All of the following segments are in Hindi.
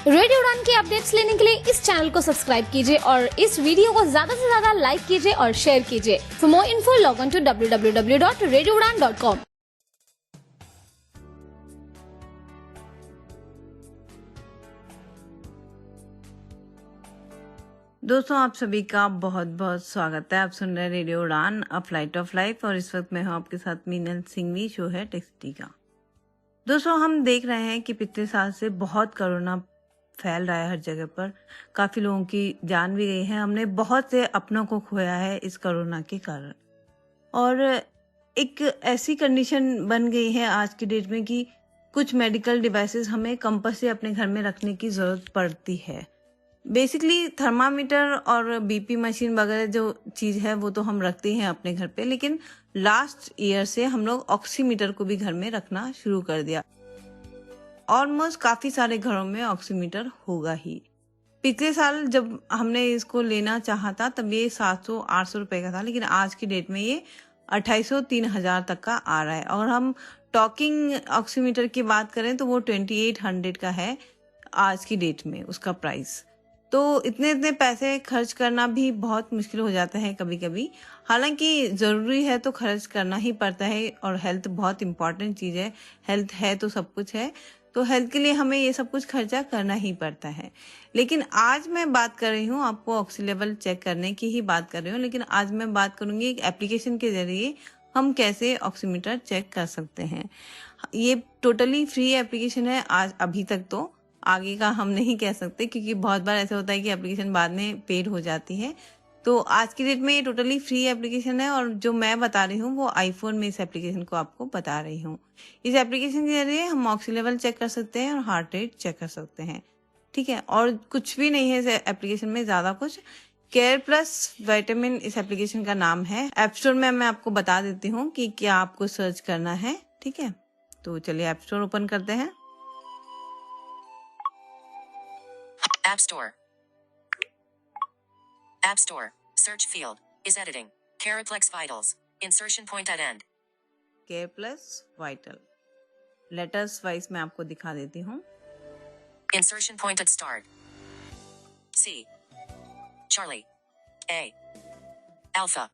रेडियो उड़ान के अपडेट्स लेने के लिए इस चैनल को सब्सक्राइब कीजिए और इस वीडियो को ज्यादा से ज्यादा लाइक कीजिए और शेयर कीजिए। For more info log on to www.radioudan.com। दोस्तों, आप सभी का बहुत बहुत स्वागत है। आप सुन रहे हैं रेडियो उड़ान अ फ्लाइट ऑफ लाइफ और इस वक्त मैं हूं आपके साथ मीनल सिंघवी। शो है टेक्सिटी का। दोस्तों, हम देख रहे हैं कि पिछले साल से बहुत कोरोना फैल रहा है हर जगह पर। काफ़ी लोगों की जान भी गई है। हमने बहुत से अपनों को खोया है इस कोरोना के कारण। और एक ऐसी कंडीशन बन गई है आज की डेट में कि कुछ मेडिकल डिवाइसेस हमें कंपल्सरी अपने घर में रखने की ज़रूरत पड़ती है। बेसिकली थर्मामीटर और बीपी मशीन वगैरह जो चीज़ है वो तो हम रखते हैं अपने घर पे, लेकिन लास्ट ईयर से हम लोग ऑक्सीमीटर को भी घर में रखना शुरू कर दिया। ऑलमोस्ट काफ़ी सारे घरों में ऑक्सीमीटर होगा ही। पिछले साल जब हमने इसको लेना चाहा था तब ये 700-800 रुपए का था, लेकिन आज की डेट में ये 2800-3000 तक का आ रहा है। और हम टॉकिंग ऑक्सीमीटर की बात करें तो वो 2800 का है आज की डेट में उसका प्राइस। तो इतने इतने पैसे खर्च करना भी बहुत मुश्किल हो जाता है कभी कभी। हालांकि ज़रूरी है तो खर्च करना ही पड़ता है और हेल्थ बहुत इंपॉर्टेंट चीज़ है। हेल्थ है तो सब कुछ है, तो हेल्थ के लिए हमें ये सब कुछ खर्चा करना ही पड़ता है। लेकिन आज मैं बात कर रही हूँ, आपको ऑक्सी लेवल चेक करने की ही बात कर रही हूँ, लेकिन आज मैं बात करूँगी एक एप्लीकेशन के जरिए हम कैसे ऑक्सीमीटर चेक कर सकते हैं। ये टोटली फ्री एप्लीकेशन है आज, अभी तक। तो आगे का हम नहीं कह सकते क्योंकि बहुत बार ऐसा होता है कि एप्लीकेशन बाद में पेड हो जाती है। तो आज की डेट में ये टोटली फ्री एप्लीकेशन है और जो मैं बता रही हूँ वो आईफोन में इस एप्लीकेशन को आपको बता रही हूँ। इस एप्लीकेशन के जरिए हम ऑक्सी लेवल चेक कर सकते हैं और हार्ट रेट चेक कर सकते हैं। ठीक है, और कुछ भी नहीं है इस एप्लीकेशन में, ज़्यादा कुछ। केयर प्लस विटामिन इस एप्लीकेशन का नाम है। ऐप स्टोर में मैं आपको बता देती हूँ कि क्या आपको सर्च करना है। ठीक है, तो चलिए ऐप स्टोर ओपन करते हैं। App Store. App Store. Search field is editing. Cariplex Vitals. Insertion point at end. Care plus vital letters wise मैं आपको दिखा देती हूँ। Insertion point at start. C. Charlie. A. Alpha.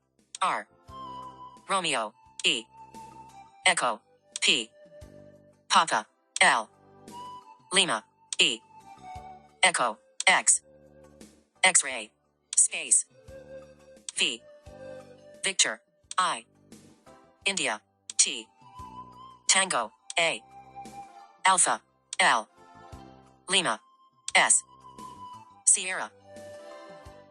R. Romeo. E. Echo. P. Papa. L. Lima. E. Echo. X. X-ray. Space. V. Victor. I. India. T. Tango. A. Alpha. L. Lima. S. Sierra.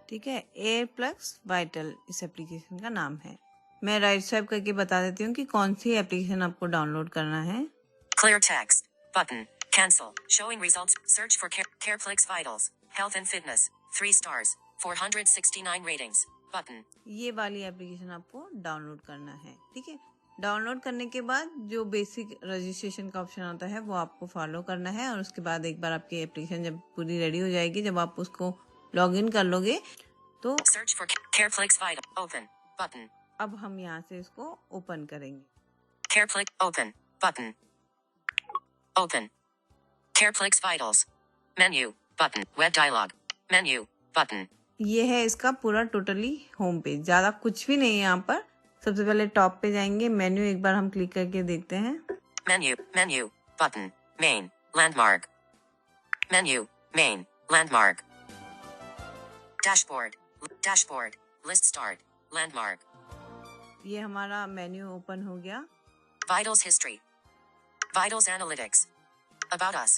ठीक है, एयर प्लस वाइटल इस एप्लीकेशन का नाम है। मैं राइट स्वाइप करके बता देती हूँ कि कौन सी एप्लीकेशन आपको डाउनलोड करना है। Clear text. Button. Cancel. Showing results. Search for Careplex Vitals. Health and Fitness. 3 stars. 469 ratings. Button. ये वाली एप्लीकेशन आपको डाउनलोड करना है। ठीक है, डाउनलोड करने के बाद जो बेसिक रजिस्ट्रेशन का ऑप्शन आता है वो आपको फॉलो करना है और उसके बाद एक बार आपकी एप्लीकेशन जब पूरी रेडी हो जाएगी, जब आप उसको लॉग इन कर लोगे तो Search for Careplex Vital. Open. Button. अब हम यहाँ से इसको ओपन करेंगे। Careplex. Open. Button. Open. Careplex Vitals. Menu. Button. Web dialog. Menu. Button. ये है इसका पूरा टोटली होम पेज। ज़्यादा कुछ भी नहीं है यहाँ पर। सबसे पहले टॉप पे जाएंगे, मेन्यू एक बार हम क्लिक करके देखते हैं। Menu. Menu. Button. Main. Landmark. Menu. Main. Landmark. Dashboard. Dashboard. List start. Landmark. ये हमारा मेन्यू ओपन हो गया। Vitals history. Vitals analytics. About us.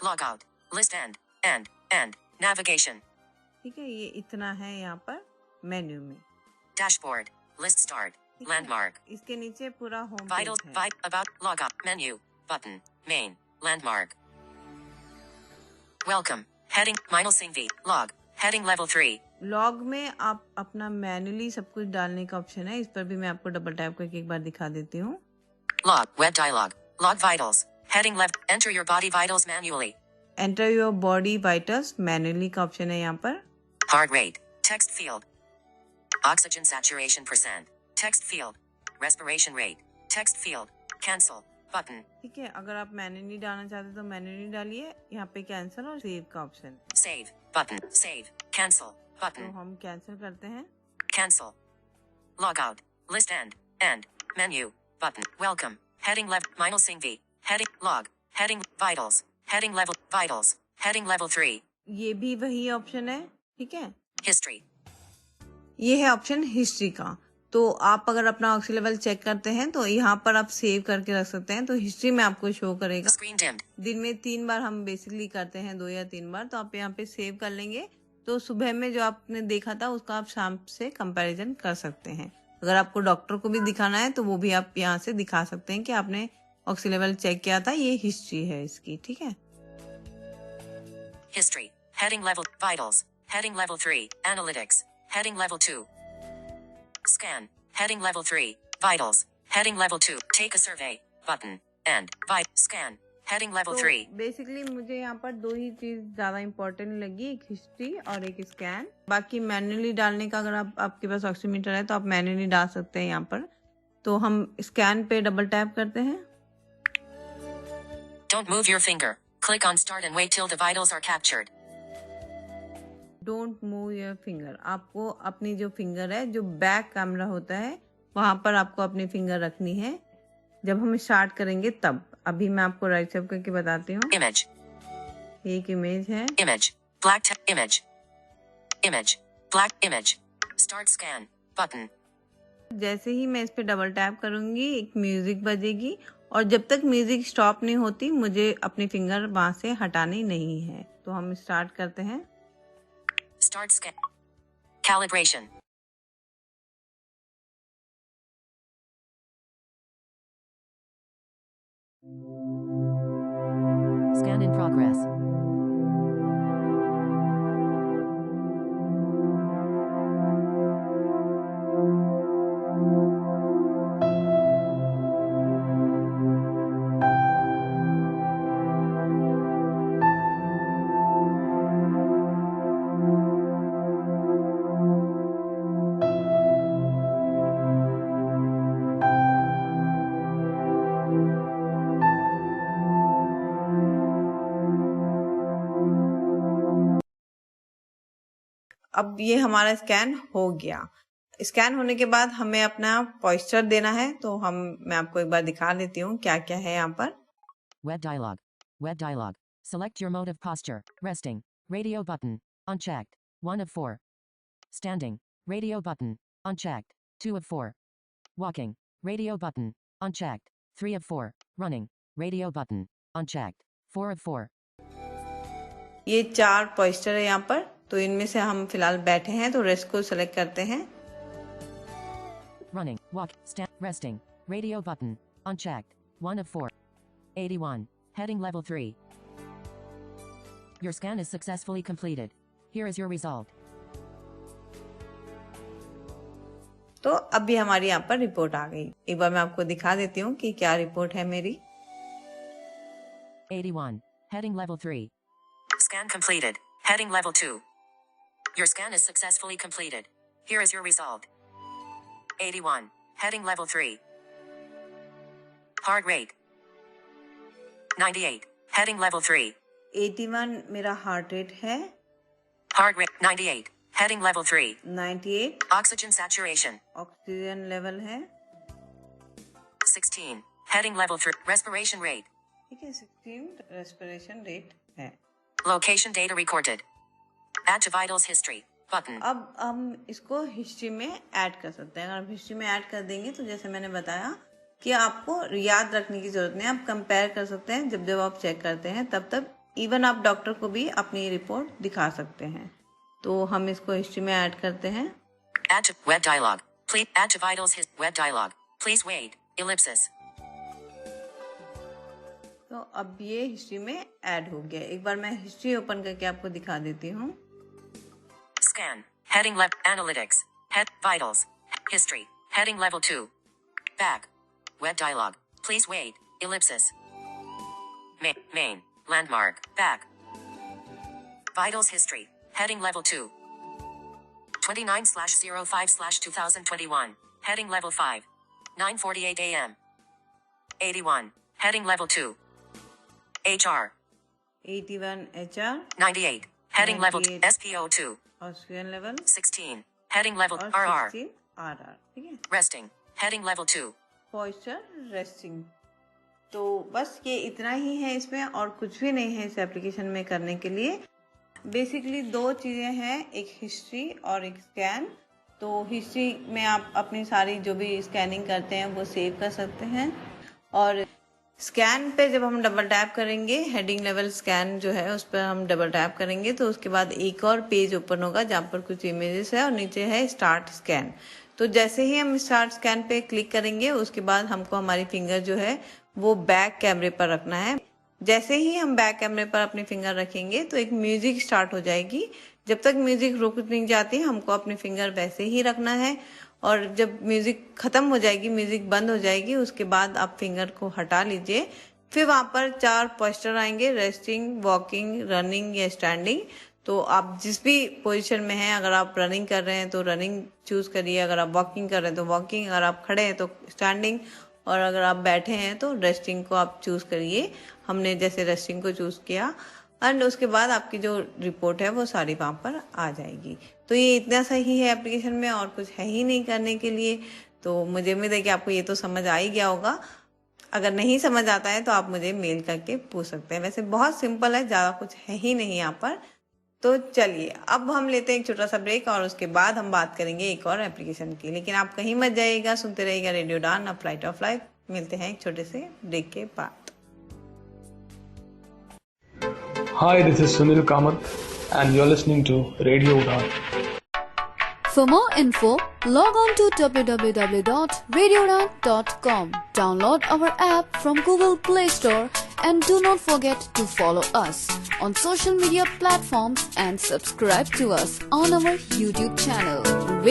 Log out. List end. End. End. Navigation. ठीक है, ये इतना है यहाँ पर मेन्यू में। Dashboard. List start. ठीक है? Landmark. इसके नीचे पूरा होम Vitals. पेज है। About. Log out. Menu. Button. Main. Landmark. Welcome. Heading. Minal Singh. Log. Heading level 3. Log में आप अपना मैनुअली सब कुछ डालने का ऑप्शन है। इस पर भी मैं आपको डबल टैप करके एक बार दिखा देती हूँ। Log. Web dialog. Log vitals. Heading left. Enter your body vitals manually. Enter your body vitals manually का ऑप्शन है यहाँ पर। Heart rate. Text field. Oxygen saturation percent. Text field. Respiration rate. Text field. Cancel. Button. ठीक है, अगर आप मैन्युअली डालना चाहते तो मैन्युअली डालिए, यहाँ पे कैंसिल और सेव का ऑप्शन है। Save. Button. Save. Cancel. तो Button. हम कैंसिल करते हैं। Cancel. Log out. List end. End. Menu. Button. Welcome. Heading level. -V. Heading. Log. Heading. Vitals. Heading level. Vitals. Heading level 3. ये भी वही ऑप्शन है, ठीक है। History. ये है ऑप्शन हिस्ट्री का। तो आप अगर अपना ऑक्सी लेवल चेक करते हैं तो यहाँ पर आप सेव करके रख सकते हैं, तो हिस्ट्री में आपको शो करेगा। Screen dimmed. दिन में 3 बार हम बेसिकली करते हैं, 2 या 3 बार, तो आप यहाँ पे सेव कर लेंगे। तो सुबह में जो आपने देखा था उसका आप शाम से कंपैरिजन कर सकते हैं। अगर आपको डॉक्टर को भी दिखाना है तो वो भी आप यहाँ से दिखा सकते हैं कि आपने ऑक्सी लेवल चेक किया था, ये हिस्ट्री है इसकी, ठीक है। History. Heading level. Vitals. Heading level 3. Analytics. Heading level 2. Scan. Heading level 3. Vitals. Heading level 2. Take a survey. Button. And. Scan. Heading level 3. Basically मुझे यहाँ पर 2 ही चीज ज्यादा इम्पोर्टेंट लगी, एक हिस्ट्री और एक स्कैन। बाकी मैन्युअली डालने का, अगर आपके पास ऑक्सीमीटर है तो आप मैन्युअली डाल सकते हैं यहाँ पर। तो हम स्कैन पे डबल टैप करते हैं। Don't move your finger. Click on start and wait till the vitals are captured. Don't move your finger. आपको अपनी जो फिंगर है, जो बैक कैमरा होता है, वहां पर आपको अपनी फिंगर रखनी है जब हम स्टार्ट करेंगे तब। अभी मैं आपको राइट स्वाइप करके बताती हूँ। Image. एक इमेज है। Image. Black image. Image. Black image. Start scan. Button. जैसे ही मैं इस पे डबल टैप करूंगी एक म्यूजिक बजेगी, और जब तक म्यूजिक स्टॉप नहीं होती मुझे अपनी फिंगर वहां से हटानी नहीं है। तो हम स्टार्ट करते हैं। Start scan. Calibration. Scan in progress. अब ये हमारा स्कैन हो गया। स्कैन होने के बाद हमें अपना पॉइस्चर देना है, तो मैं आपको एक बार दिखा देती हूँ क्या क्या है यहाँ पर। Web dialog. Web dialog. Select your mode of posture. Resting. Radio button. Unchecked. 1 of 4. Standing. Radio button. Unchecked. 2 of 4. Walking. Radio button. Unchecked. 3 of 4. Running. Radio button. Unchecked. 4 of 4. ये 4 पॉइस्चर है यहाँ पर, तो इनमें से हम फिलहाल बैठे हैं तो रेस्ट को सेलेक्ट करते हैं। Running. Walk. Stand. Resting. Radio button. Unchecked. 1 of 4. 81. Heading level 3. Your scan is successfully completed. Here is your result. तो अभी हमारी यहाँ पर रिपोर्ट आ गई। एक बार मैं आपको दिखा देती हूँ कि क्या रिपोर्ट है मेरी। 81. Heading level 3. Scan completed. Heading level 2. Your scan is successfully completed. Here is your result. 81. Heading level 3. Heart rate. 98. Heading level 3. 81 मेरा हार्ट रेट है। Heart rate. 98. Heading level 3. 98 Oxygen saturation. Oxygen level है। 16. Heading level 3. Respiration rate. ठीक है, 16 रेस्पिरेशन रेट है। Location data recorded. Add to vitals history. Button. अब हम इसको हिस्ट्री में ऐड कर सकते हैं। अगर हम हिस्ट्री में ऐड कर देंगे तो जैसे मैंने बताया कि आपको याद रखने की जरूरत नहीं, आप कंपेयर कर सकते हैं। जब जब आप चेक करते हैं तब इवन आप डॉक्टर को भी अपनी रिपोर्ट दिखा सकते हैं। तो हम इसको हिस्ट्री में ऐड करते हैं। Add to web dialog. Please add to vitals web dialog. Please wait. Ellipsis. तो अब ये हिस्ट्री में ऐड हो गया। एक बार मैं हिस्ट्री ओपन करके आपको दिखा देती हूँ। Scan. Heading left. Analytics. Head. Vitals. History. Heading level 2. Back. Web dialog. Please wait. Ellipsis. Main. Landmark. Back. Vitals history. Heading level 2. 29/05/2021. Heading level 5. 9:48 a.m. 81. Heading level 2. HR. 81 HR, 98. Heading level 2. 98. SPO2. Austrian level 16. Heading level और RR. 16 RR, ठीक है। Resting. Heading level 2. Posture resting. तो बस ये इतना ही है इसमें, और कुछ भी नहीं है इस एप्लीकेशन में करने के लिए। बेसिकली दो चीज़ें हैं, एक हिस्ट्री और एक स्कैन। तो हिस्ट्री में आप अपनी सारी जो भी स्कैनिंग करते हैं वो सेव कर सकते हैं, और स्कैन पे जब हम डबल टैप करेंगे, हेडिंग लेवल स्कैन जो है उस पर हम डबल टैप करेंगे तो उसके बाद एक और पेज ओपन होगा जहाँ पर कुछ इमेजेस है और नीचे है स्टार्ट स्कैन। तो जैसे ही हम स्टार्ट स्कैन पे क्लिक करेंगे उसके बाद हमको हमारी फिंगर जो है वो बैक कैमरे पर रखना है। जैसे ही हम बैक कैमरे पर अपनी फिंगर रखेंगे तो एक म्यूजिक स्टार्ट हो जाएगी। जब तक म्यूजिक रुक नहीं जाती हमको अपनी फिंगर वैसे ही रखना है, और जब म्यूजिक खत्म हो जाएगी, म्यूजिक बंद हो जाएगी, उसके बाद आप फिंगर को हटा लीजिए। फिर वहां पर 4 पोस्चर आएंगे, रेस्टिंग, वॉकिंग, रनिंग या स्टैंडिंग। तो आप जिस भी पोजीशन में हैं, अगर आप रनिंग कर रहे हैं तो रनिंग चूज करिए, अगर आप वॉकिंग कर रहे हैं तो वॉकिंग, अगर आप खड़े हैं तो स्टैंडिंग, और अगर आप बैठे हैं तो रेस्टिंग को आप चूज करिए। हमने जैसे रेस्टिंग को चूज किया, एंड उसके बाद आपकी जो रिपोर्ट है वो सारी वहां पर आ जाएगी। तो ये इतना सही है एप्लीकेशन में, और कुछ है ही नहीं करने के लिए। तो मुझे उम्मीद है कि आपको ये तो समझ आ ही गया होगा। अगर नहीं समझ आता है तो आप मुझे मेल करके पूछ सकते हैं। वैसे बहुत सिंपल है, ज़्यादा कुछ है ही नहीं यहाँ पर। तो चलिए अब हम लेते हैं एक छोटा सा ब्रेक, और उसके बाद हम बात करेंगे एक और एप्लीकेशन की। लेकिन आप कहीं मत जाइएगा, सुनते रहिएगा रेडियो उड़ान, अ फ्लाइट ऑफ लाइफ। मिलते हैं एक छोटे से ब्रेक के बाद। Hi, this is Sunil Kamath, and you're listening to Radio Udaan. For more info, log on to www.radioudan.com. Download our app from Google Play Store and do not forget to follow us on social media platforms and subscribe to us on our YouTube channel,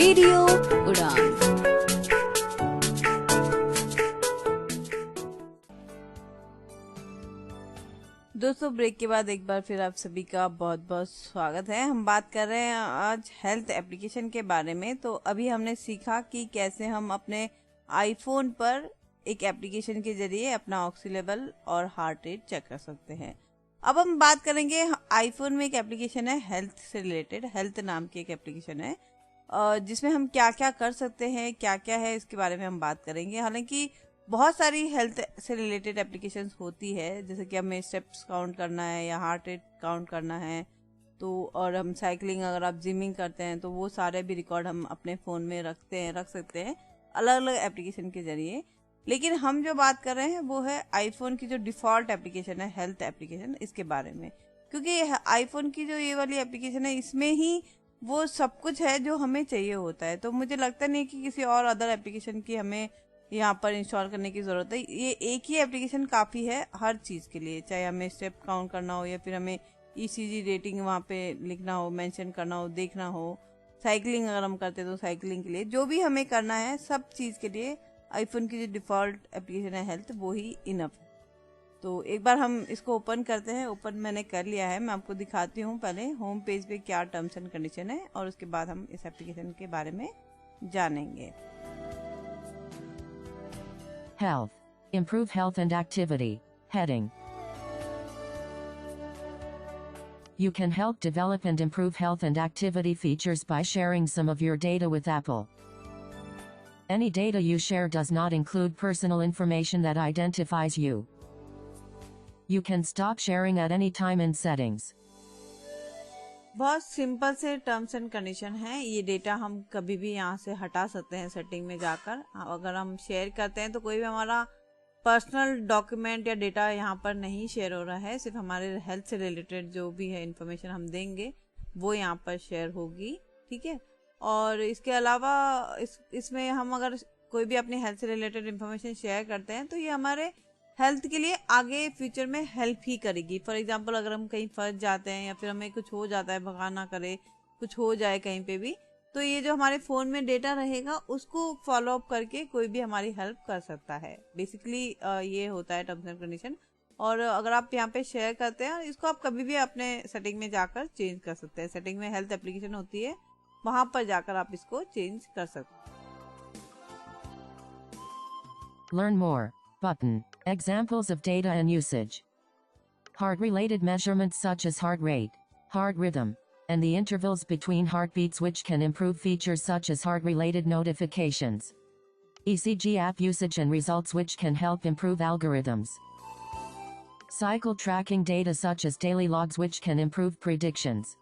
Radio Udaan. दोस्तों ब्रेक के बाद एक बार फिर आप सभी का बहुत बहुत स्वागत है। हम बात कर रहे हैं आज हेल्थ एप्लीकेशन के बारे में। तो अभी हमने सीखा कि कैसे हम अपने आईफोन पर एक एप्लीकेशन के जरिए अपना ऑक्सी लेवल और हार्ट रेट चेक कर सकते हैं। अब हम बात करेंगे, आईफोन में एक एप्लीकेशन है हेल्थ से रिलेटेड, हेल्थ नाम की एक एप्लीकेशन है, जिसमें हम क्या क्या कर सकते हैं, क्या क्या है, इसके बारे में हम बात करेंगे। हालांकि बहुत सारी हेल्थ से रिलेटेड एप्लीकेशंस होती है, जैसे कि हमें स्टेप्स काउंट करना है या हार्ट रेट काउंट करना है, तो और हम साइकिलिंग, अगर आप जिमिंग करते हैं तो वो सारे भी रिकॉर्ड हम अपने फ़ोन में रख सकते हैं अलग अलग एप्लीकेशन के जरिए। लेकिन हम जो बात कर रहे हैं वो है आईफोन की जो डिफ़ॉल्ट एप्लीकेशन है हेल्थ एप्लीकेशन, इसके बारे में। क्योंकि आईफोन की जो ये वाली एप्लीकेशन है इसमें ही वो सब कुछ है जो हमें चाहिए होता है। तो मुझे लगता नहीं कि किसी और अदर एप्लीकेशन की हमें यहाँ पर इंस्टॉल करने की ज़रूरत है। ये एक ही एप्लीकेशन काफ़ी है हर चीज़ के लिए, चाहे हमें स्टेप काउंट करना हो या फिर हमें ईसीजी रेटिंग वहाँ पे लिखना हो, मेंशन करना हो, देखना हो, साइकिलिंग अगर हम करते हैं तो साइकिलिंग के लिए, जो भी हमें करना है सब चीज़ के लिए आईफोन की जो डिफ़ॉल्ट एप्लीकेशन है हेल्थ वो ही इनफ है। तो एक बार हम इसको ओपन करते हैं। ओपन मैंने कर लिया है, मैं आपको दिखाती हूँ पहले होम पेज पे क्या टर्म्स एंड कंडीशन है, और उसके बाद हम इस एप्लीकेशन के बारे में जानेंगे। Health. Improve health and activity. Heading. You can help develop and improve health and activity features by sharing some of your data with Apple. Any data you share does not include personal information that identifies you. You can stop sharing at any time in settings. बहुत सिंपल से टर्म्स एंड कंडीशन है। ये डेटा हम कभी भी यहाँ से हटा सकते हैं सेटिंग में जाकर। अगर हम शेयर करते हैं तो कोई भी हमारा पर्सनल डॉक्यूमेंट या डेटा यहाँ पर नहीं शेयर हो रहा है, सिर्फ हमारे हेल्थ से रिलेटेड जो भी है इन्फॉर्मेशन हम देंगे वो यहाँ पर शेयर होगी, ठीक है। और इसके अलावा इसमें हम अगर कोई भी अपनी हेल्थ से रिलेटेड इन्फॉर्मेशन शेयर करते हैं तो ये हमारे हेल्थ के लिए आगे फ्यूचर में हेल्प ही करेगी। फॉर एग्जांपल अगर हम कहीं फंस जाते हैं या फिर हमें कुछ हो जाता है, भगवान ना करे कुछ हो जाए कहीं पे भी, तो ये जो हमारे फ़ोन में डेटा रहेगा उसको फॉलो अप करके कोई भी हमारी हेल्प कर सकता है। बेसिकली ये होता है टर्म्स एंड कंडीशन। और अगर आप यहाँ पे शेयर करते हैं, इसको आप कभी भी अपने सेटिंग में जाकर चेंज कर सकते हैं। सेटिंग में हेल्थ एप्लीकेशन होती है, वहां पर जाकर आप इसको चेंज कर सकते हैं। Learn more. button. Examples of data and usage. Heart-related measurements such as heart rate, heart rhythm, and the intervals between heartbeats which can improve features such as heart-related notifications. ECG app usage and results which can help improve algorithms. Cycle tracking data such as daily logs which can improve predictions.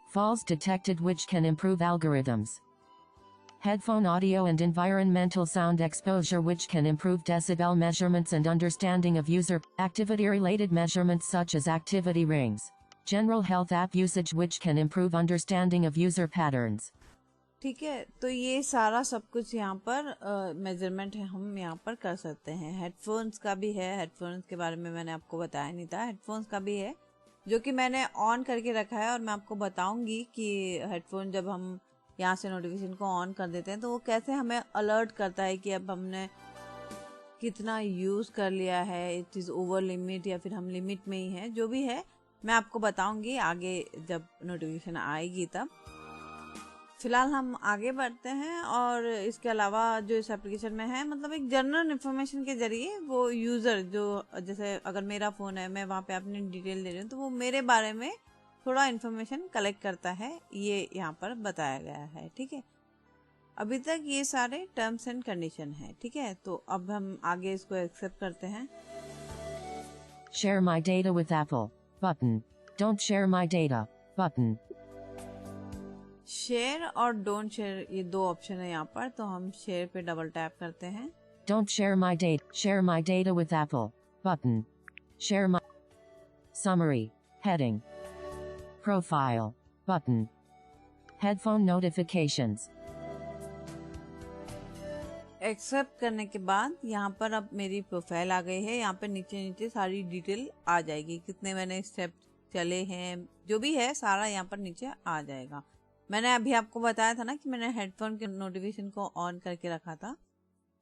Falls detected which can improve algorithms. Headphone audio and environmental sound exposure which can improve decibel measurements and understanding of user. Activity-related measurements such as activity rings. General health app usage which can improve understanding of user patterns. ठीक है, तो ये सारा सब कुछ यहाँ पर मेजरमेंट है, हम यहाँ पर कर सकते हैं। हेडफोन्स का भी है, हेडफोन्स के बारे में मैंने आपको बताया नहीं था। हेडफोन्स का भी है जो कि मैंने ऑन करके रखा है, और मैं आपको बताऊंगी कि हेडफोन जब हम यहाँ से नोटिफिकेशन को ऑन कर देते हैं तो वो कैसे हमें अलर्ट करता है कि अब हमने कितना यूज़ कर लिया है, इट इज़ ओवर लिमिट या फिर हम लिमिट में ही है। जो भी है मैं आपको बताऊंगी आगे जब नोटिफिकेशन आएगी तब। फिलहाल हम आगे बढ़ते हैं, और इसके अलावा जो इस एप्लीकेशन में है, मतलब एक जनरल इन्फॉर्मेशन के जरिए वो यूज़र जो, जैसे अगर मेरा फ़ोन है, मैं वहाँ पे अपनी डिटेल दे रही हूँ तो वो मेरे बारे में थोड़ा इन्फॉर्मेशन कलेक्ट करता है, ये यहाँ पर बताया गया है। ठीक है, अभी तक ये सारे टर्म्स एंड कंडीशन है। ठीक है, तो अब हम आगे इसको एक्सेप्ट करते हैं। Share my data with Apple. Button. Don't share my data. Button. Share और डोंट शेयर, ये दो ऑप्शन है यहाँ पर, तो हम शेयर पे डबल टैप करते हैं। Don't share my data. Share my data with Apple. Button. Share my summary. Heading. Profile. Button. Headphone notifications. Accept करने के बाद यहाँ पर अब मेरी प्रोफाइल आ गई है। यहाँ पे नीचे नीचे सारी डिटेल आ जाएगी, कितने मैंने स्टेप चले हैं, जो भी है सारा यहाँ पर नीचे आ जाएगा। मैंने अभी आपको बताया था ना कि मैंने हेडफोन के नोटिफिकेशन को ऑन करके रखा था,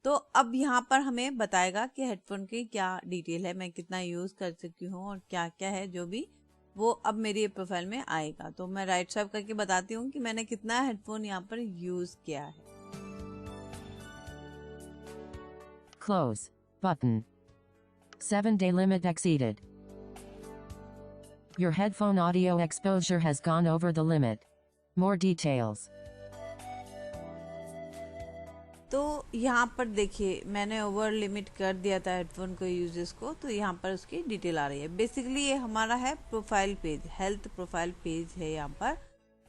तो अब यहाँ पर हमें बताएगा कि हेडफोन की क्या डिटेल है, मैं कितना यूज कर चुकी हूँ और क्या क्या है, जो भी वो अब मेरी प्रोफाइल में आएगा। तो मैं राइट स्वाइप करके बताती हूँ कि मैंने कितना हेडफोन यहाँ पर यूज किया है। Close. Button. 7-day limit exceeded. Your headphone audio exposure has gone over the limit. More details. तो यहाँ पर देखिए मैंने ओवर लिमिट कर दिया था हेडफोन को यूजेस को, तो यहाँ पर उसकी डिटेल आ रही है। बेसिकली ये हमारा है profile page, health profile page है यहाँ पर।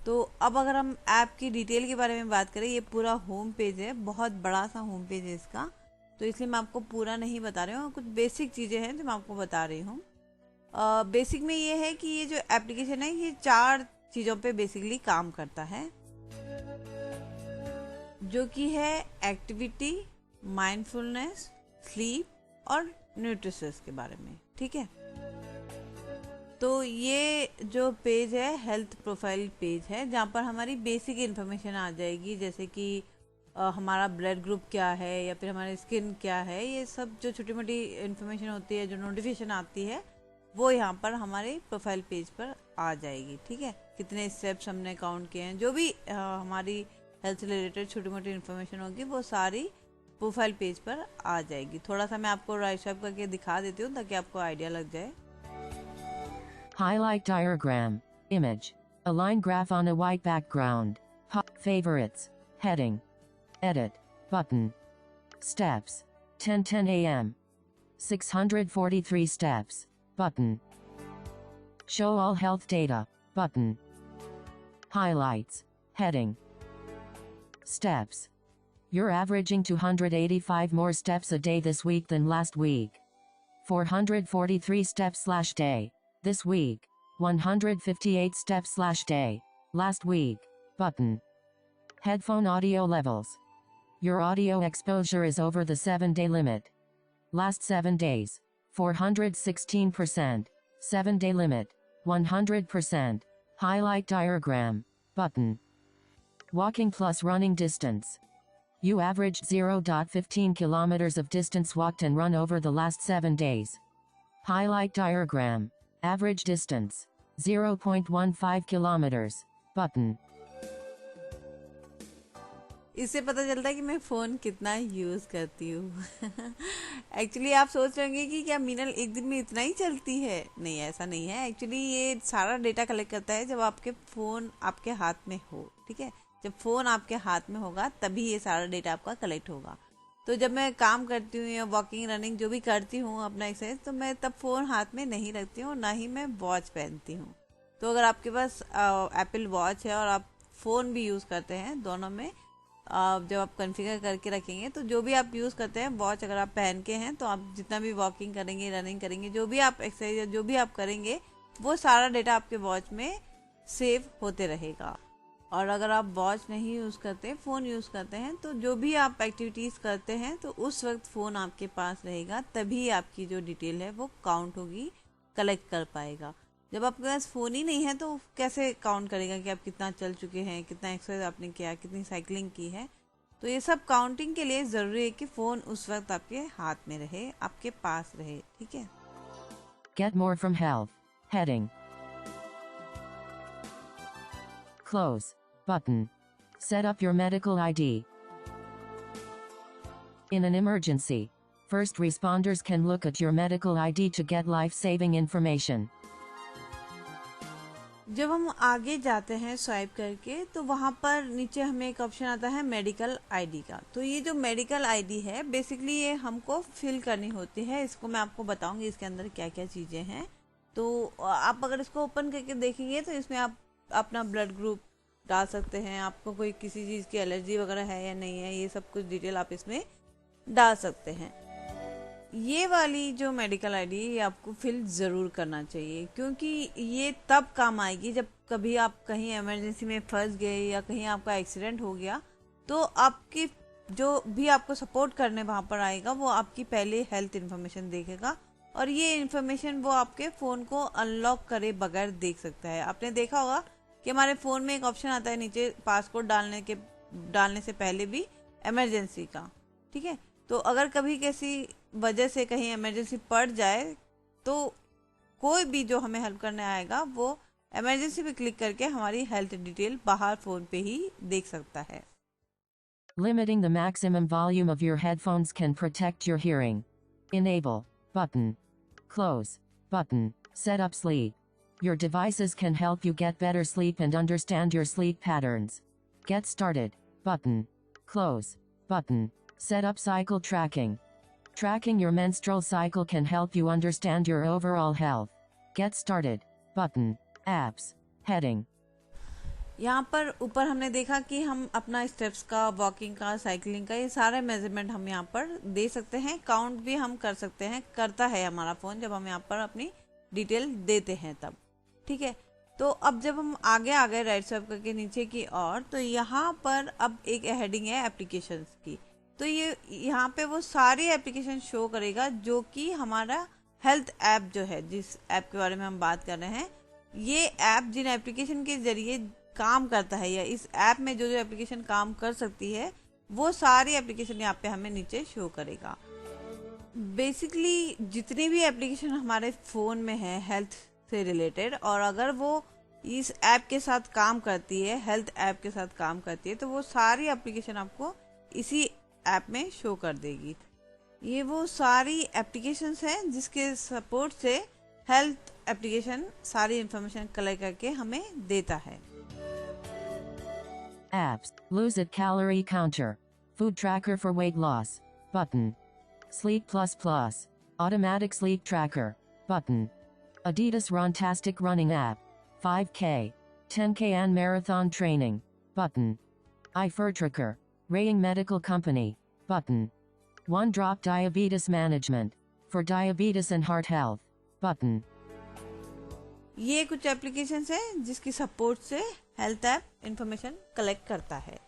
तो अब अगर हम ऐप की डिटेल के बारे में बात करें, ये पूरा होम पेज है, बहुत बड़ा सा होम पेज है इसका, तो इसलिए मैं आपको पूरा नहीं बता रही हूँ, कुछ बेसिक चीज़ें हैं जो मैं आपको बता रही हूँ। बेसिक में ये है कि ये जो एप्लीकेशन है ये 4 चीज़ों पे बेसिकली काम करता है, जो कि है एक्टिविटी, माइंडफुलनेस, स्लीप और न्यूट्रिशंस के बारे में। ठीक है, तो ये जो पेज है हेल्थ प्रोफाइल पेज है, जहाँ पर हमारी बेसिक इन्फॉर्मेशन आ जाएगी, जैसे कि हमारा ब्लड ग्रुप क्या है या फिर हमारी स्किन क्या है, ये सब जो छोटी मोटी इन्फॉर्मेशन होती है, जो नोटिफिकेशन आती है, वो यहाँ पर हमारे प्रोफाइल पेज पर आ जाएगी। ठीक है, कितने स्टेप्स हमने काउंट किए हैं, जो भी हमारी हेल्थ से रिलेटेड छोटी मोटी इन्फॉर्मेशन होगी वो सारी प्रोफाइल पेज पर आ जाएगी। थोड़ा सा मैं आपको राइट स्वाइप करके दिखा देती हूँ ताकि आपको आइडिया लग जाए। Highlight diagram. Image. A line graph on a white background. Favorites. Heading. Edit. Button. Steps. 10:10 a.m. 643 steps. Button. Show all health data. Button. Highlights. Heading. Steps. You're averaging 285 more steps a day this week than last week. 443 steps/day. This week. 158 steps/day. Last week. Button. Headphone audio levels. Your audio exposure is over the 7-day limit. Last 7 days. 416%. 7-day limit. 100%. Highlight diagram. Button. Walking plus running distance. You averaged 0.15 kilometers of distance walked and run over the last 7 days. Highlight diagram. Average distance. 0.15 kilometers. Button. इससे पता चलता है कि मैं फ़ोन कितना यूज़ करती हूँ। एक्चुअली आप सोच रहे होंगे कि क्या मीनल एक दिन में इतना ही चलती है? नहीं, ऐसा नहीं है। एक्चुअली ये सारा डेटा कलेक्ट करता है जब आपके फ़ोन आपके हाथ में हो, ठीक है। जब फ़ोन आपके हाथ में होगा तभी ये सारा डेटा आपका कलेक्ट होगा। तो जब मैं काम करती हूँ या वॉकिंग रनिंग जो भी करती हूँ अपना एक्सरसाइज, तो मैं तब फ़ोन हाथ में नहीं रखती हूँ, ना ही मैं वॉच पहनती हूँ। तो अगर आपके पास एप्पल वॉच है और आप फ़ोन भी यूज़ करते हैं, दोनों में जब आप कॉन्फ़िगर करके रखेंगे तो जो भी आप यूज़ करते हैं वॉच अगर आप पहन के हैं, तो आप जितना भी वॉकिंग करेंगे, रनिंग करेंगे, जो भी आप एक्सरसाइज या जो भी आप करेंगे, वो सारा डेटा आपके वॉच में सेव होते रहेगा। और अगर आप वॉच नहीं यूज़ करते, फ़ोन यूज़ करते हैं, तो जो भी आप एक्टिविटीज़ करते हैं तो उस वक्त फ़ोन आपके पास रहेगा, तभी आपकी जो डिटेल है वो काउंट होगी, कलेक्ट कर पाएगा। जब आपके पास फ़ोन ही नहीं है तो कैसे काउंट करेगा कि आप कितना चल चुके हैं, कितना एक्सरसाइज आपने किया, कितनी साइकिलिंग की है। तो ये सब काउंटिंग के लिए ज़रूरी है कि फ़ोन उस वक्त आपके हाथ में रहे, आपके पास रहे, ठीक है। Get more from health. Heading. Close. Button. Set up your medical ID. In an emergency, first responders can look at your medical ID to get life-saving information. जब हम आगे जाते हैं स्वाइप करके, तो वहाँ पर नीचे हमें एक ऑप्शन आता है मेडिकल आईडी का। तो ये जो मेडिकल आईडी है, बेसिकली ये हमको फिल करनी होती है। इसको मैं आपको बताऊंगी इसके अंदर क्या क्या चीज़ें हैं। तो आप अगर इसको ओपन करके देखेंगे तो इसमें आप अपना ब्लड ग्रुप डाल सकते हैं, आपको कोई किसी चीज़ की एलर्जी वगैरह है या नहीं है, ये सब कुछ डिटेल आप इसमें डाल सकते हैं। ये वाली जो मेडिकल आईडी ये आपको फिल ज़रूर करना चाहिए, क्योंकि ये तब काम आएगी जब कभी आप कहीं इमरजेंसी में फंस गए या कहीं आपका एक्सीडेंट हो गया, तो आपकी जो भी आपको सपोर्ट करने वहाँ पर आएगा वो आपकी पहले हेल्थ इन्फॉर्मेशन देखेगा, और ये इन्फॉर्मेशन वो आपके फ़ोन को अनलॉक करे बगैर देख सकता है। आपने देखा होगा कि हमारे फ़ोन में एक ऑप्शन आता है नीचे पासकोड डालने से पहले भी इमरजेंसी का, ठीक है। तो अगर कभी किसी वजह से कहीं इमरजेंसी पड़ जाए, तो कोई भी जो हमें हेल्प करने आएगा वो इमरजेंसी पे क्लिक करके हमारी हेल्थ डिटेल बाहर फ़ोन पे ही देख सकता है। Limiting the maximum volume of your headphones can protect your hearing. Enable. Button. Close. Button. Set up sleep. Your devices can help you get better sleep and understand your sleep patterns. Get started. Button. Close. Button. Set up cycle tracking. Tracking your menstrual cycle can help you understand your overall health. Get started. Button. Apps. Heading. यहाँ पर ऊपर हमने देखा कि हम अपना स्टेप्स का, वॉकिंग का, साइकिलिंग का, ये सारे मेजरमेंट हम यहाँ पर दे सकते हैं। काउंट भी हम कर सकते हैं, करता है हमारा फ़ोन जब हम यहाँ पर अपनी डिटेल देते हैं तब, ठीक है। तो अब जब हम आगे आ गए राइट स्वाइप करके नीचे की ओर, तो यहाँ पर अब एक हेडिंग है एप्लीकेशंस की। तो ये यहाँ पे वो सारी एप्लीकेशन शो करेगा जो कि हमारा हेल्थ ऐप जो है, जिस ऐप के बारे में हम बात कर रहे हैं, ये ऐप जिन एप्लीकेशन के जरिए काम करता है या इस ऐप में जो जो एप्लीकेशन काम कर सकती है, वो सारी एप्लीकेशन यहाँ पे हमें नीचे शो करेगा। बेसिकली जितनी भी एप्लीकेशन हमारे फ़ोन में है हेल्थ से रिलेटेड, और अगर वो इस ऐप के साथ काम करती है, हेल्थ ऐप के साथ काम करती है, तो वो सारी एप्लीकेशन आपको इसी ऐप में शो कर देगी। ये वो सारी एप्लीकेशंस हैं जिसके सपोर्ट से हेल्थ एप्लीकेशन सारी इंफॉर्मेशन कलेक्ट करके हमें देता है। Apps. Lose It Calorie Counter. Food Tracker for Weight Loss. Button. Sleep Plus Plus. Automatic Sleep Tracker. Button. Adidas Runtastic Running App. 5K. 10K and Marathon Training. Button. iFertracker. Rating Medical Company. Button. One Drop Diabetes Management. For Diabetes and Heart Health. Button. ये कुछ एप्लीकेशंस हैं जिसकी सपोर्ट से हेल्थ ऐप इंफॉर्मेशन कलेक्ट करता है,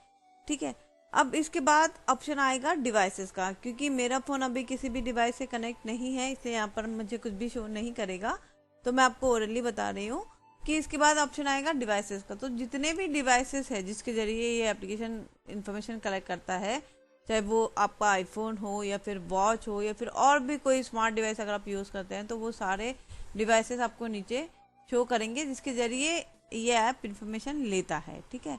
ठीक है। अब इसके बाद ऑप्शन आएगा डिवाइसेस का, क्योंकि मेरा फ़ोन अभी किसी भी डिवाइस से कनेक्ट नहीं है, इसलिए यहाँ पर मुझे कुछ भी शो नहीं करेगा। तो मैं आपको ओरली बता रही हूँ कि इसके बाद ऑप्शन आएगा डिवाइसेस का। तो जितने भी डिवाइसेस है जिसके जरिए ये एप्लीकेशन इंफॉर्मेशन कलेक्ट करता है, चाहे वो आपका आईफोन हो या फिर वॉच हो या फिर और भी कोई स्मार्ट डिवाइस अगर आप यूज़ करते हैं, तो वो सारे डिवाइसेस आपको नीचे शो करेंगे जिसके जरिए ये ऐप इंफॉर्मेशन लेता है, ठीक है।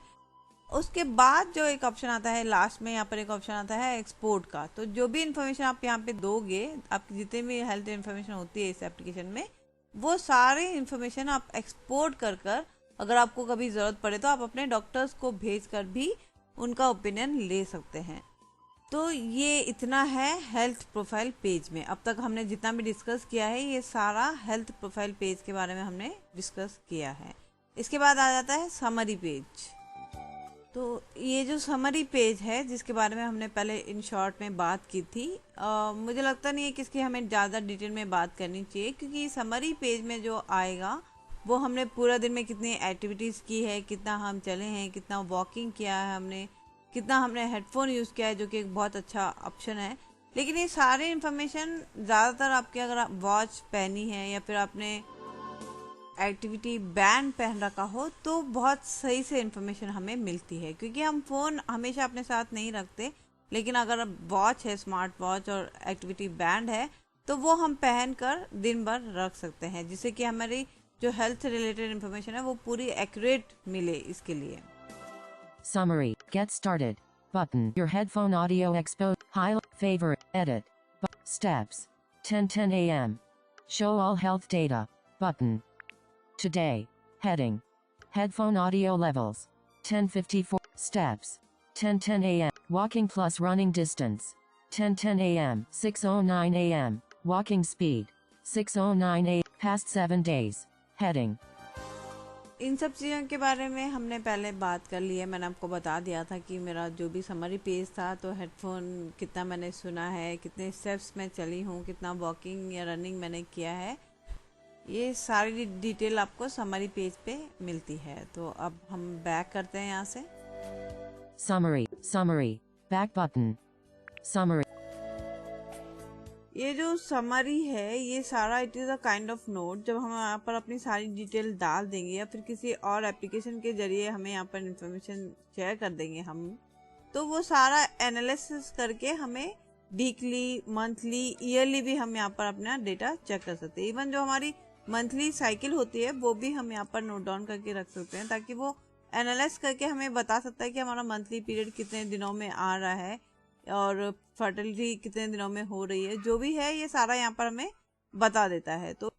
उसके बाद जो एक ऑप्शन आता है लास्ट में, यहाँ पर एक ऑप्शन आता है एक्सपोर्ट का। तो जो भी इन्फॉर्मेशन आप यहाँ पे दोगे, आपकी जितनी भी हेल्थ इन्फॉर्मेशन होती है इस एप्लीकेशन में, वो सारे इन्फॉर्मेशन आप एक्सपोर्ट कर कर अगर आपको कभी ज़रूरत पड़े तो आप अपने डॉक्टर्स को भेज कर भी उनका ओपिनियन ले सकते हैं। तो ये इतना है हेल्थ प्रोफाइल पेज में। अब तक हमने जितना भी डिस्कस किया है ये सारा हेल्थ प्रोफाइल पेज के बारे में हमने डिस्कस किया है। इसके बाद आ जाता है समरी पेज। तो ये जो समरी पेज है जिसके बारे में हमने पहले इन शॉर्ट में बात की थी, मुझे लगता नहीं है कि इसकी हमें ज़्यादा डिटेल में बात करनी चाहिए, क्योंकि समरी पेज में जो आएगा वो हमने पूरा दिन में कितनी एक्टिविटीज़ की है, कितना हम चले हैं, कितना वॉकिंग किया है हमने, कितना हमने हेडफोन यूज़ किया है, जो कि एक बहुत अच्छा ऑप्शन है। लेकिन ये सारी इन्फॉर्मेशन ज़्यादातर आपके अगर आप वॉच पहनी है या फिर आपने एक्टिविटी बैंड पहन रखा हो तो बहुत सही से इन्फॉर्मेशन हमें मिलती है, क्योंकि हम फ़ोन हमेशा अपने साथ नहीं रखते। लेकिन अगर वॉच है, स्मार्ट वॉच और एक्टिविटी बैंड है, तो वो हम पहन कर दिन भर रख सकते हैं, जिससे कि हमारी जो हेल्थ रिलेटेड इन्फॉर्मेशन है वो पूरी एक्यूरेट मिले इसके लिए। Summary. Get started. Button. Your headphone audio expose. Highlight. Favorite. Edit. Steps. 10:10 a.m. Show all health data. Button. Today. Heading. Headphone audio levels. 10:54. Steps. 10:10 a.m. Walking plus running distance. 10:10 a.m. 6:09 a.m. Walking speed. 6:09 a.m. Past 7 days. Heading. इन सब चीज़ों के बारे में हमने पहले बात कर ली है। मैंने आपको बता दिया था कि मेरा जो भी समरी पेज था, तो हेडफोन कितना मैंने सुना है, कितने स्टेप्स मैं चली हूँ, कितना वॉकिंग या रनिंग मैंने किया है, ये सारी डिटेल आपको समरी पेज पे मिलती है। तो अब हम बैक करते हैं यहाँ से। Summary. Back button. Summary. ये जो समरी है ये सारा it is a kind of note. जब हम यहाँ पर अपनी सारी डिटेल डाल देंगे या फिर किसी और एप्लीकेशन के जरिए हमें यहाँ पर इंफॉर्मेशन शेयर कर देंगे हम, तो वो सारा एनालिसिस करके हमें वीकली, मंथली, ईयरली भी हम यहाँ पर अपना डेटा चेक कर सकते हैं। इवन जो हमारी मंथली साइकिल होती है वो भी हम यहाँ पर नोट डाउन करके रख सकते हैं, ताकि वो एनालाइज करके हमें बता सकता है कि हमारा मंथली पीरियड कितने दिनों में आ रहा है और फर्टिलिटी कितने दिनों में हो रही है। जो भी है ये सारा यहाँ पर हमें बता देता है। तो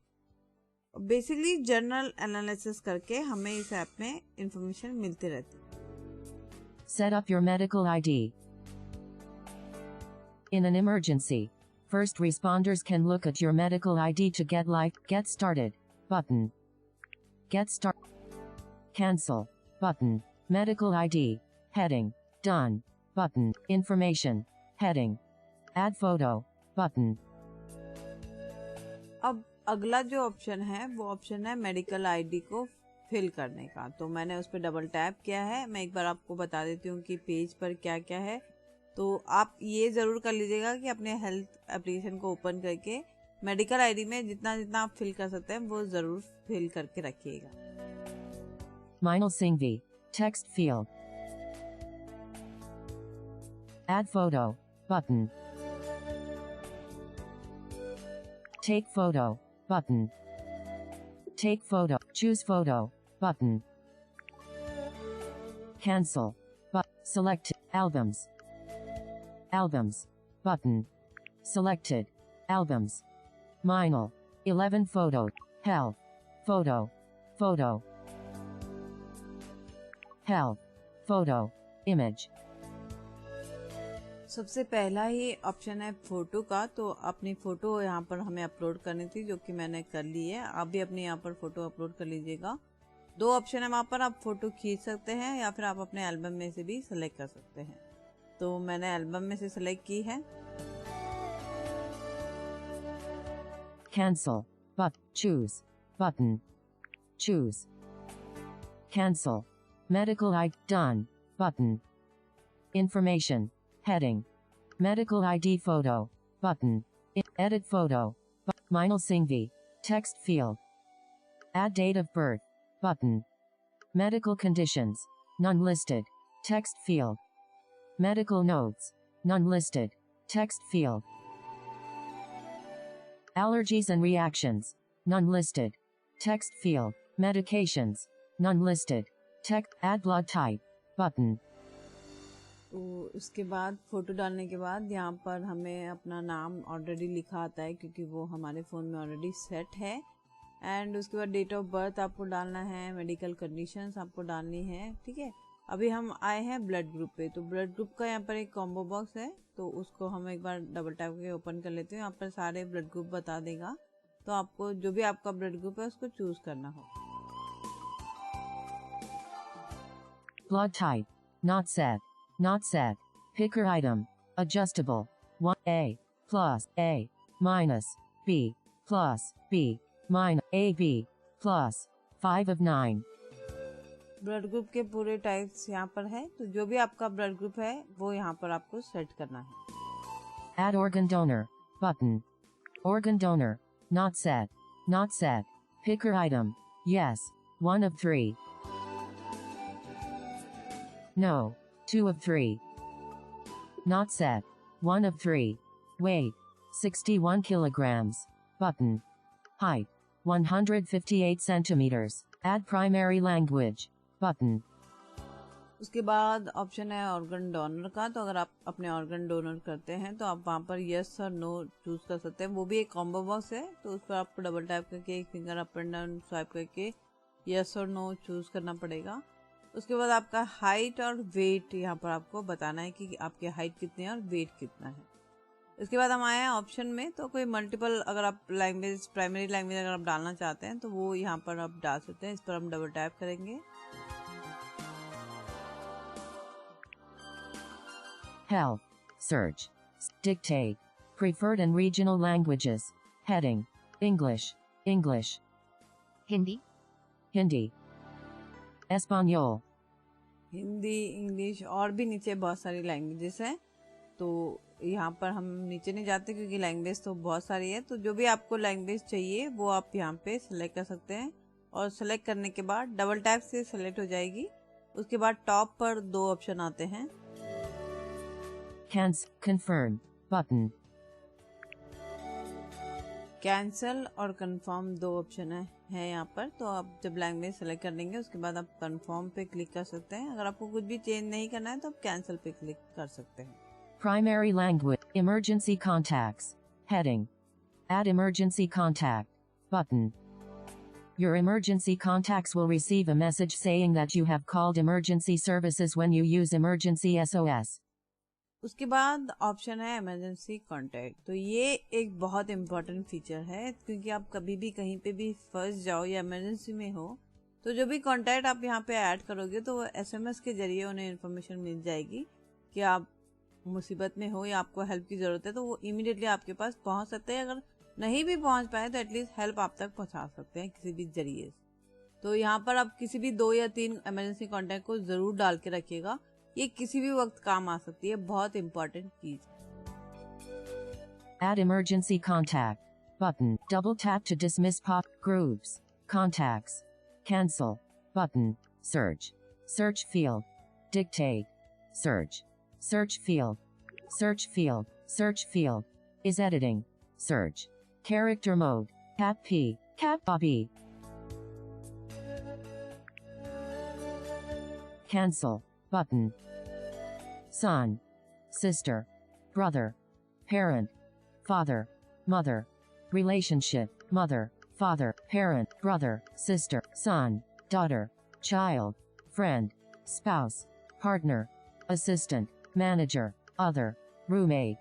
बेसिकली जर्नल एनालिसिस करके हमें इस ऐप में इंफॉर्मेशन मिलती रहती है। Set up your medical ID. In an emergency, first responders can look at your medical ID to get started. Button. Get start. Cancel. Button. Medical ID. Heading. Done. Button. Information. Heading. Add photo. Button. अब अगला जो ऑप्शन है वो ऑप्शन है मेडिकल आईडी को फिल करने का। तो मैंने उस पर डबल टैप किया है। मैं एक बार आपको बता देती हूँ कि पेज पर क्या क्या है। तो आप ये ज़रूर कर लीजिएगा कि अपने हेल्थ एप्लीकेशन को ओपन करके मेडिकल आईडी में जितना जितना आप फिल कर सकते हैं वो ज़रूर फिल करके रखिएगा। Meinl Singhvi. Text field. Add photo. Button. Take photo. Button. Take photo. Choose photo. Button. Cancel. Select albums. Albums. Button. Selected. Albums. Meinl. 11 photo. Health. Photo. Photo. Health. Photo. Image. सबसे पहला ही ऑप्शन है फोटो का। तो अपनी फोटो यहाँ पर हमें अपलोड करनी थी, जो कि मैंने कर ली है। आप भी अपने यहाँ पर फोटो अपलोड कर लीजिएगा। दो ऑप्शन है वहाँ पर, आप फोटो खींच सकते हैं या फिर आप अपने एल्बम में से भी सिलेक्ट कर सकते हैं। तो मैंने एल्बम में से सिलेक्ट की है। Cancel. Choose. Button. Choose. Cancel. Medical ID. Done. Button. Information. Heading. Medical ID photo. Button. Edit photo. Meinl Singhvi. Text field. Add date of birth. Button. Medical conditions. None listed. Text field. Medical notes. None listed. Text field. Allergies and reactions. None listed. Text field. Medications. None listed. Text. Add blood type. button, तो उसके बाद फोटो डालने के बाद यहाँ पर हमें अपना नाम ऑलरेडी लिखा आता है क्योंकि वो हमारे फ़ोन में ऑलरेडी सेट है। एंड उसके बाद डेट ऑफ बर्थ आपको डालना है, मेडिकल कंडीशंस आपको डालनी है, ठीक है। अभी हम आए हैं ब्लड ग्रुप पे, तो ब्लड ग्रुप का यहाँ पर एक कॉम्बो बॉक्स है, तो उसको हम एक बार डबल टैप करके ओपन कर लेते हैं। यहाँ पर सारे ब्लड ग्रुप बता देगा, तो आपको जो भी आपका ब्लड ग्रुप है उसको चूज करना हो। blood type, not set, not set, picker item, adjustable, 1A, plus A, minus B, plus B, minus AB, plus 5 of 9. Blood group के पूरे टाइप्स यहाँ पर है, तो जो भी आपका ब्लड ग्रुप है वो यहाँ पर आपको सेट करना है। Add organ donor, button. Organ donor, not set, not set, picker item, yes, 1 of 3. No, 2 of 3. Not set, 1 of 3. Weight, 61 kilograms. Button. Height, 158 centimeters. Add primary language. Button. उसके बाद ऑप्शन है ऑर्गन डोनर का, तो अगर आप अपने ऑर्गन डोनर करते हैं तो आप वहाँ पर यस और नो चूज कर सकते हैं। वो भी एक कॉम्बो बॉक्स है, तो उस पर आपको डबल टैप करके एक finger up and down swipe करके यस और नो चूज करना पड़ेगा। उसके बाद आपका हाइट और वेट यहाँ पर आपको बताना है कि आपकी हाइट कितनी है और वेट कितना है। इसके बाद हम आए हैं ऑप्शन में, तो कोई मल्टीपल अगर आप लैंग्वेज, प्राइमरी लैंग्वेज अगर आप डालना चाहते हैं तो वो यहाँ पर आप डाल सकते हैं। इस पर हम डबल टैप करेंगे। Health. Search. Dictate. Preferred and regional languages. Heading. English. English. Hindi, Hindi. Espanol. Hindi, English और भी नीचे बहुत सारी लैंग्वेजेस हैं, तो यहाँ पर हम नीचे नहीं जाते क्योंकि लैंग्वेज तो बहुत सारी है। तो जो भी आपको लैंग्वेज चाहिए वो आप यहाँ पे सिलेक्ट कर सकते हैं, और सिलेक्ट करने के बाद डबल टैप से सिलेक्ट हो जाएगी। उसके बाद टॉप पर 2 ऑप्शन आते हैं, Confirm. Button. कैंसल और कंफर्म 2 ऑप्शन है यहाँ पर। तो आप जब लैंग्वेज सेलेक्ट कर लेंगे उसके बाद आप कंफर्म पे क्लिक कर सकते हैं। अगर आपको कुछ भी चेंज नहीं करना है तो आप कैंसल पे क्लिक कर सकते हैं। Primary language. Emergency contacts. Heading. Add emergency contact. Button. Your emergency contacts will receive a message saying that you have called emergency services when you use emergency SOS. उसके बाद ऑप्शन है इमरजेंसी कॉन्टैक्ट। तो ये एक बहुत इम्पोर्टेंट फीचर है, क्योंकि आप कभी भी कहीं पे भी फंस जाओ या इमरजेंसी में हो, तो जो भी कॉन्टैक्ट आप यहाँ पे ऐड करोगे तो SMS के जरिए उन्हें इन्फॉर्मेशन मिल जाएगी कि आप मुसीबत में हो या आपको हेल्प की जरूरत है, तो वो इमीडिएटली आपके पास पहुंच सकते हैं। अगर नहीं भी पहुंच पाए तो एटलीस्ट हेल्प आप तक पहुंचा सकते हैं किसी भी जरिए। तो यहाँ पर आप किसी भी 2 या 3 इमरजेंसी कॉन्टैक्ट को जरूर डाल के रखिएगा, ये किसी भी वक्त काम आ सकती है, बहुत इंपॉर्टेंट चीज। Add emergency contact. Button. Double tap to dismiss pop groups. Contacts. Cancel. Button. Search. Search field. Dictate. Search. Search field. Search field. Search field. Is editing. Search. Character mode. Cap P. Cap Bobby. Cancel. Button. Son. Sister. Brother. Parent. Father. Mother. Relationship. Mother. Father. Parent. Brother. Sister. Son. Daughter. Child. Friend. Spouse. Partner. Assistant. Manager. Other. Roommate.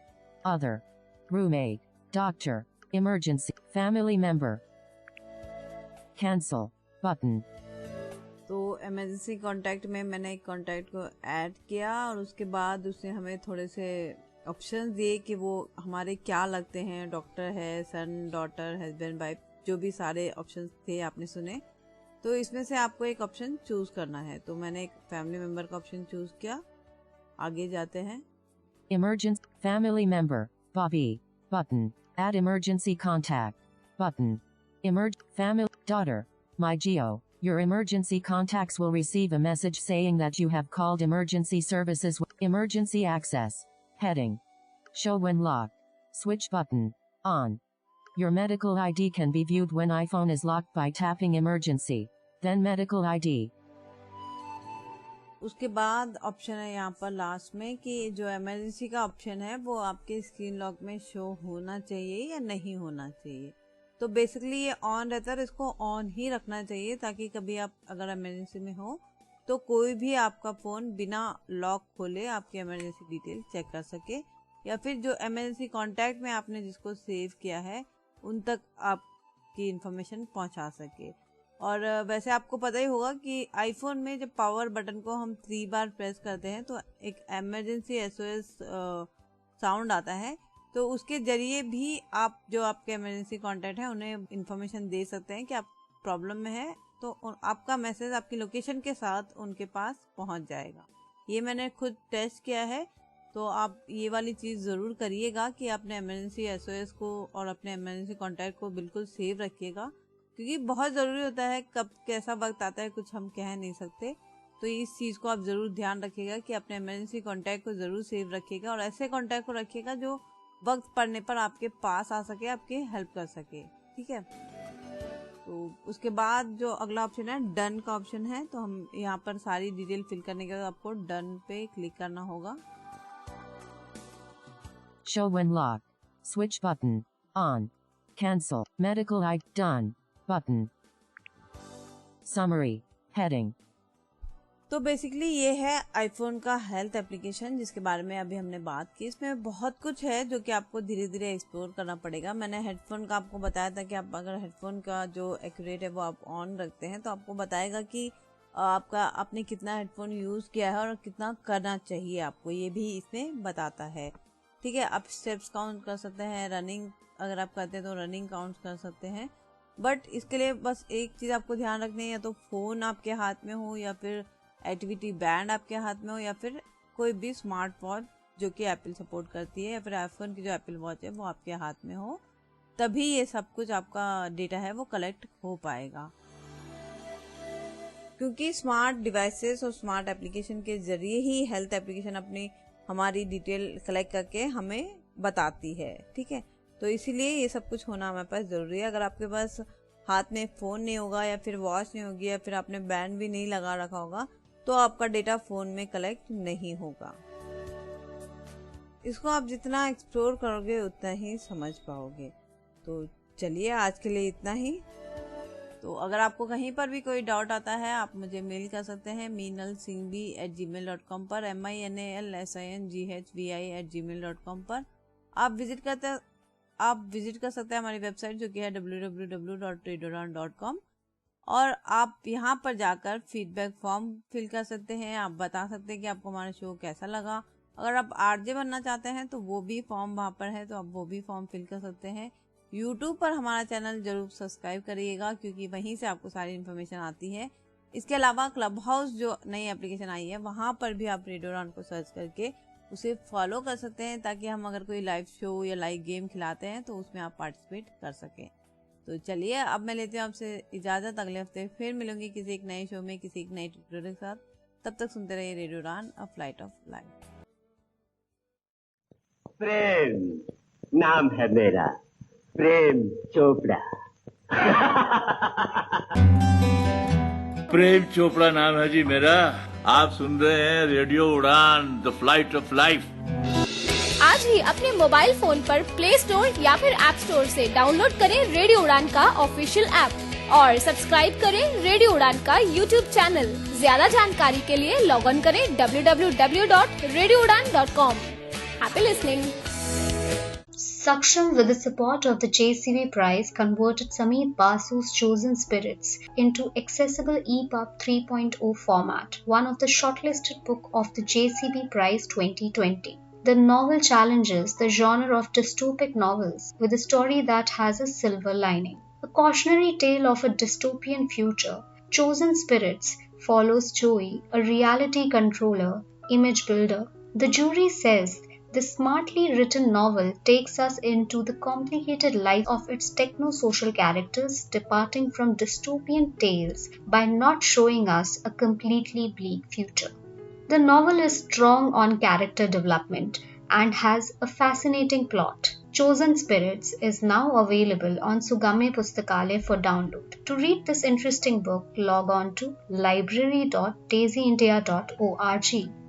Other. Roommate. Doctor. Emergency. Family member. Cancel. Button. तो इमरजेंसी कॉन्टैक्ट में मैंने एक कॉन्टैक्ट को ऐड किया और उसके बाद उसने हमें थोड़े से ऑप्शंस दिए कि वो हमारे क्या लगते हैं, डॉक्टर है, सन, डॉटर, हस्बैंड, वाइफ, जो भी सारे ऑप्शंस थे आपने सुने। तो इसमें से आपको एक ऑप्शन चूज करना है, तो मैंने एक फैमिली मेंबर का ऑप्शन चूज किया। आगे जाते हैं। Emergency. Family member. Bobby. Button. Add emergency contact. Button. Family. Daughter. My Geo. Your emergency contacts will receive a message saying that you have called emergency services. Emergency access. Heading. Show when locked. Switch button. On. Your medical ID can be viewed when iPhone is locked by tapping emergency. Then medical ID. उसके बाद ऑप्शन है यहाँ पर लास्ट में कि जो इमरजेंसी का ऑप्शन है वो आपके स्क्रीन लॉक में शो होना चाहिए या नहीं होना चाहिए। तो बेसिकली ये ऑन रहता है, इसको ऑन ही रखना चाहिए ताकि कभी आप अगर इमरजेंसी में हो तो कोई भी आपका फ़ोन बिना लॉक खोले आपकी इमरजेंसी डिटेल चेक कर सके, या फिर जो इमरजेंसी कॉन्टैक्ट में आपने जिसको सेव किया है उन तक आपकी इंफॉर्मेशन पहुंचा सके। और वैसे आपको पता ही होगा कि आईफोन में जब पावर बटन को हम 3 बार प्रेस करते हैं तो एक इमरजेंसी SOS साउंड आता है, तो उसके जरिए भी आप जो आपके इमरजेंसी कॉन्टैक्ट हैं उन्हें इंफॉर्मेशन दे सकते हैं कि आप प्रॉब्लम में है, तो आपका मैसेज आपकी लोकेशन के साथ उनके पास पहुंच जाएगा। ये मैंने खुद टेस्ट किया है, तो आप ये वाली चीज़ ज़रूर करिएगा कि अपने इमरजेंसी SOS को और अपने इमरजेंसी कॉन्टैक्ट को बिल्कुल सेव रखिएगा, क्योंकि बहुत ज़रूरी होता है। कब कैसा वक्त आता है कुछ हम कह नहीं सकते, तो इस चीज़ को आप ज़रूर ध्यान रखिएगा कि अपने इमरजेंसी कॉन्टैक्ट को ज़रूर सेव रखिएगा और ऐसे कॉन्टैक्ट को रखिएगा जो वक्त पड़ने पर आपके पास आ सके, आपकी हेल्प कर सके। ठीक है, तो उसके बाद जो अगला ऑप्शन है डन का ऑप्शन है, तो हम यहाँ पर सारी डिटेल फिल करने के बाद आपको डन पे क्लिक करना होगा। Show when locked. Switch button. On. Cancel. Medical I. Done. Button. Summary. Heading. तो बेसिकली ये है आईफोन का हेल्थ एप्लीकेशन जिसके बारे में अभी हमने बात की। इसमें बहुत कुछ है जो कि आपको धीरे धीरे एक्सप्लोर करना पड़ेगा। मैंने हेडफोन का आपको बताया था कि आप अगर हेडफोन का जो एक्यूरेट है वो आप ऑन रखते हैं तो आपको बताएगा कि आपने कितना हेडफोन यूज़ किया है और कितना करना चाहिए आपको, ये भी इसमें बताता है। ठीक है, आप स्टेप्स काउंट कर सकते हैं, रनिंग अगर आप करते हैं तो रनिंग काउंट कर सकते हैं। बट इसके लिए बस एक चीज़ आपको ध्यान रखनी है, या तो फ़ोन आपके हाथ में हो या फिर एक्टिविटी बैंड आपके हाथ में हो या फिर कोई भी स्मार्ट वॉच जो कि एप्पल सपोर्ट करती है या फिर आईफोन की जो एप्पल वॉच है वो आपके हाथ में हो, तभी ये सब कुछ आपका डेटा है वो कलेक्ट हो पाएगा। क्योंकि स्मार्ट डिवाइसेस और स्मार्ट एप्लीकेशन के जरिए ही हेल्थ एप्लीकेशन अपनी हमारी डिटेल कलेक्ट करके हमें बताती है। ठीक है, तो इसीलिए ये सब कुछ होना हमारे पास ज़रूरी है। अगर आपके पास हाथ में फ़ोन नहीं होगा या फिर वॉच नहीं होगी या फिर आपने बैंड भी नहीं लगा रखा होगा तो आपका डेटा फ़ोन में कलेक्ट नहीं होगा। इसको आप जितना एक्सप्लोर करोगे उतना ही समझ पाओगे। तो चलिए आज के लिए इतना ही। तो अगर आपको कहीं पर भी कोई डाउट आता है आप मुझे मेल कर सकते हैं meenalsinghvi@gmail.com पर, MINALSINGHVI@gmail.com पर। आप विजिट कर सकते हैं हमारी वेबसाइट जो कि है www.radioran.com, और आप यहाँ पर जाकर फीडबैक फॉर्म फिल कर सकते हैं। आप बता सकते हैं कि आपको हमारा शो कैसा लगा। अगर आप RJ बनना चाहते हैं तो वो भी फॉर्म वहाँ पर है, तो आप वो भी फॉर्म फिल कर सकते हैं। YouTube पर हमारा चैनल जरूर सब्सक्राइब करिएगा क्योंकि वहीं से आपको सारी इन्फॉर्मेशन आती है। इसके अलावा क्लब हाउस जो नई एप्लीकेशन आई है वहाँ पर भी आप रेडियो रॉन को सर्च करके उसे फॉलो कर सकते हैं ताकि हम अगर कोई लाइव शो या लाइव गेम खिलाते हैं तो उसमें आप पार्टिसिपेट कर सकें। तो चलिए अब मैं लेती हूँ आपसे इजाज़त। अगले हफ्ते फिर मिलूंगी किसी एक नए शो में किसी एक नए ट्यूटोरियल के साथ। तब तक सुनते रहिए रेडियो रॉन, a flight of life. Prem नाम है मेरा, प्रेम चोपड़ा। प्रेम चोपड़ा नाम है जी मेरा। आप सुन रहे हैं रेडियो उड़ान, द फ्लाइट ऑफ लाइफ। आज ही अपने मोबाइल फोन पर प्ले स्टोर या फिर ऐप स्टोर से डाउनलोड करें रेडियो उड़ान का ऑफिशियल ऐप और सब्सक्राइब करें रेडियो उड़ान का YouTube चैनल। ज्यादा जानकारी के लिए लॉग ऑन करें www.radioudan.com। Happy listening. Saksham, with the support of the JCB Prize, converted Sameer Basu's Chosen Spirits into accessible EPUB 3.0 format, one of the shortlisted book of the JCB Prize 2020. The novel challenges the genre of dystopic novels with a story that has a silver lining. A cautionary tale of a dystopian future, Chosen Spirits follows Joey, a reality controller, image builder. The jury says the smartly written novel takes us into the complicated life of its techno-social characters, departing from dystopian tales by not showing us a completely bleak future. The novel is strong on character development and has a fascinating plot. Chosen Spirits is now available on Sugame Pustakale for download. To read this interesting book, log on to library.daisyindia.org.